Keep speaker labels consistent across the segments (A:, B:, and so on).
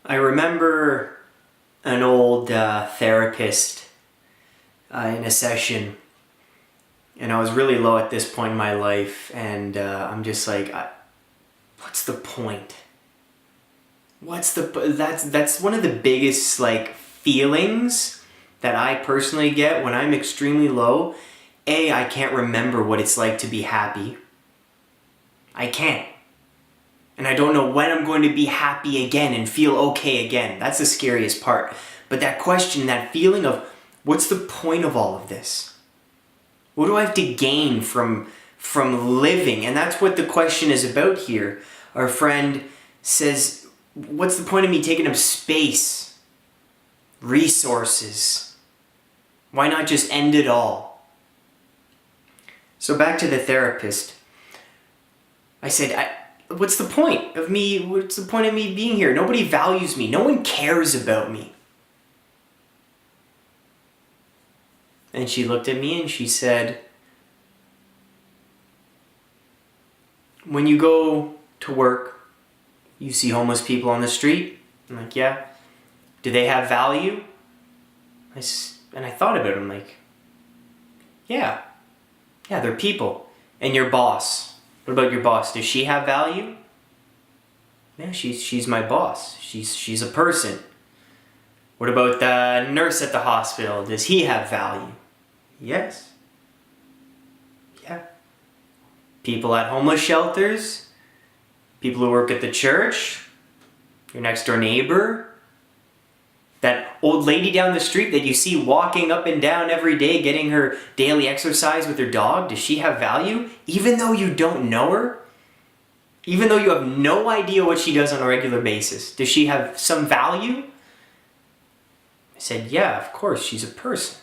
A: I remember an old therapist in a session, and I was really low at this point in my life, and I'm just like, what's the point? That's one of the biggest feelings that I personally get when I'm extremely low. I can't remember what it's like to be happy. I can't. And I don't know when I'm going to be happy again and feel okay again. That's the scariest part. But that question, that feeling of, what's the point of all of this? What do I have to gain from living? And that's what the question is about here. Our friend says, what's the point of me taking up space, resources? Why not just end it all? So back to the therapist. I said, what's the point of me being here? Nobody values me. No one cares about me. And she looked at me and she said, when you go to work, you see homeless people on the street? I'm like, yeah. Do they have value? And I thought about it. I'm like, yeah. Yeah, they're people. And your boss. What about your boss? Does she have value? Yeah, she's my boss. She's a person. What about the nurse at the hospital? Does he have value? Yes. Yeah. People at homeless shelters, people who work at the church, your next door neighbor, that old lady down the street that you see walking up and down every day getting her daily exercise with her dog, does she have value? Even though you don't know her? Even though you have no idea what she does on a regular basis, does she have some value? I said, yeah, of course, she's a person.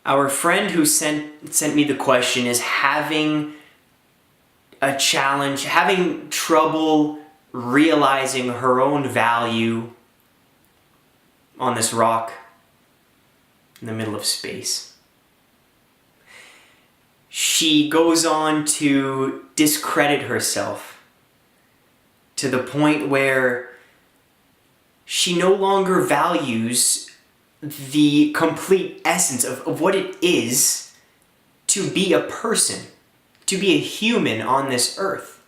A: Our friend who sent me the question is having a challenge, having trouble realizing her own value on this rock in the middle of space. She goes on to discredit herself to the point where she no longer values the complete essence of what it is to be a person, to be a human on this earth.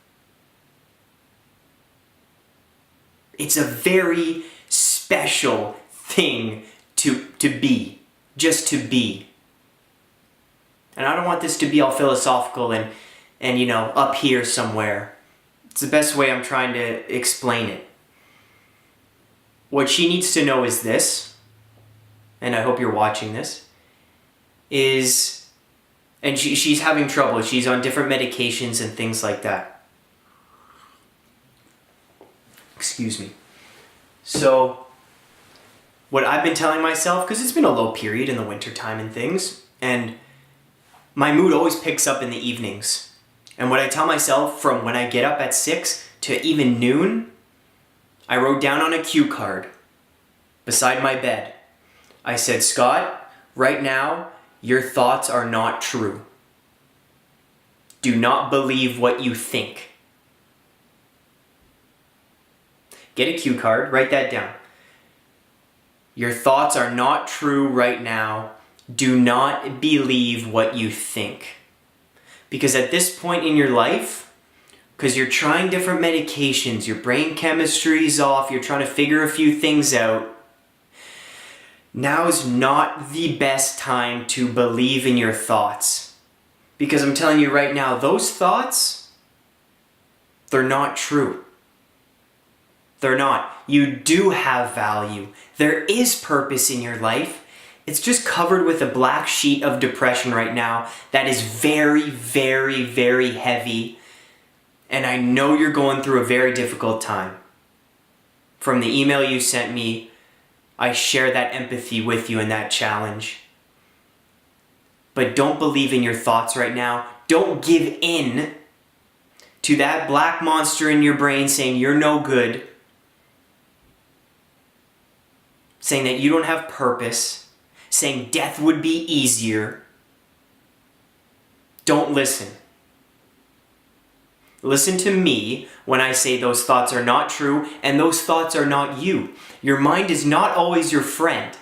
A: It's a very special thing to be, just to be. And I don't want this to be all philosophical and up here somewhere. It's the best way I'm trying to explain it. What she needs to know is this, and I hope you're watching this, and she's having trouble. She's on different medications and things like that. Excuse me. So, what I've been telling myself, because it's been a low period in the wintertime and things, and my mood always picks up in the evenings. And what I tell myself from when I get up at 6 to even noon, I wrote down on a cue card beside my bed. I said, Scott, right now, your thoughts are not true. Do not believe what you think. Get a cue card, write that down. Your thoughts are not true right now. Do not believe what you think. Because at this point in your life, because you're trying different medications, your brain chemistry's off, you're trying to figure a few things out, now is not the best time to believe in your thoughts. Because I'm telling you right now, those thoughts, they're not true. They're not. You do have value. There is purpose in your life. It's just covered with a black sheet of depression right now that is very, very, very heavy. And I know you're going through a very difficult time. From the email you sent me, I share that empathy with you in that challenge. But don't believe in your thoughts right now. Don't give in to that black monster in your brain saying you're no good, saying that you don't have purpose, saying death would be easier. Don't listen. Listen to me when I say those thoughts are not true and those thoughts are not you. Your mind is not always your friend.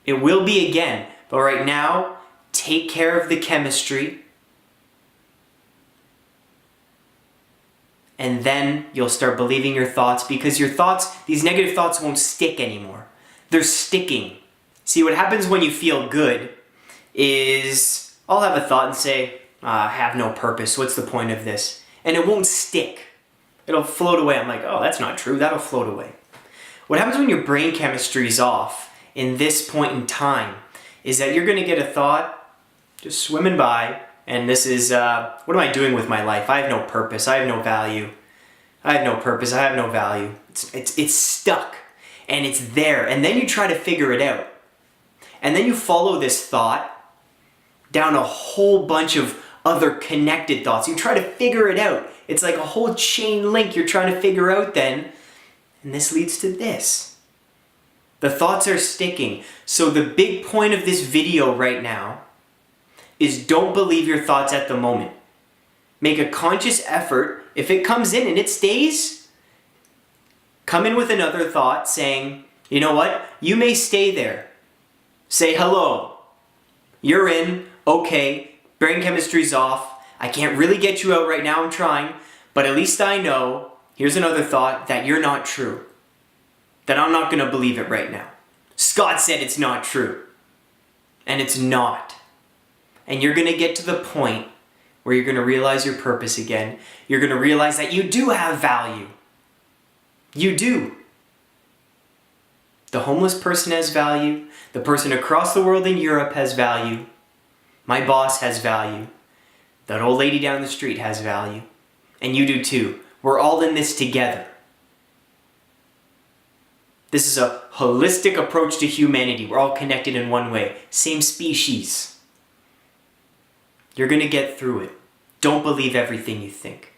A: It will be again, but right now, take care of the chemistry, and then you'll start believing your thoughts, because your thoughts, these negative thoughts, won't stick anymore. They're sticking. See, what happens when you feel good is I'll have a thought and say, I have no purpose. What's the point of this? And it won't stick. It'll float away. I'm like, oh, that's not true. That'll float away. What happens when your brain chemistry is off in this point in time is that you're going to get a thought just swimming by, and this is, what am I doing with my life? I have no purpose. I have no value. I have no purpose. I have no value. It's stuck, and it's there. And then you try to figure it out. And then you follow this thought down a whole bunch of other connected thoughts. You try to figure it out. It's like a whole chain link you're trying to figure out then. And this leads to this. The thoughts are sticking. So the big point of this video right now is don't believe your thoughts at the moment. Make a conscious effort. If it comes in and it stays, come in with another thought saying, you know what? You may stay there. Say hello. You're in. Okay. Brain chemistry's off. I can't really get you out right now. I'm trying. But at least I know, here's another thought, that you're not true. That I'm not going to believe it right now. Scott said it's not true. And it's not. And you're going to get to the point where you're going to realize your purpose again. You're going to realize that you do have value. You do. The homeless person has value. The person across the world in Europe has value. My boss has value. That old lady down the street has value. And you do too. We're all in this together. This is a holistic approach to humanity. We're all connected in one way. Same species. You're going to get through it. Don't believe everything you think.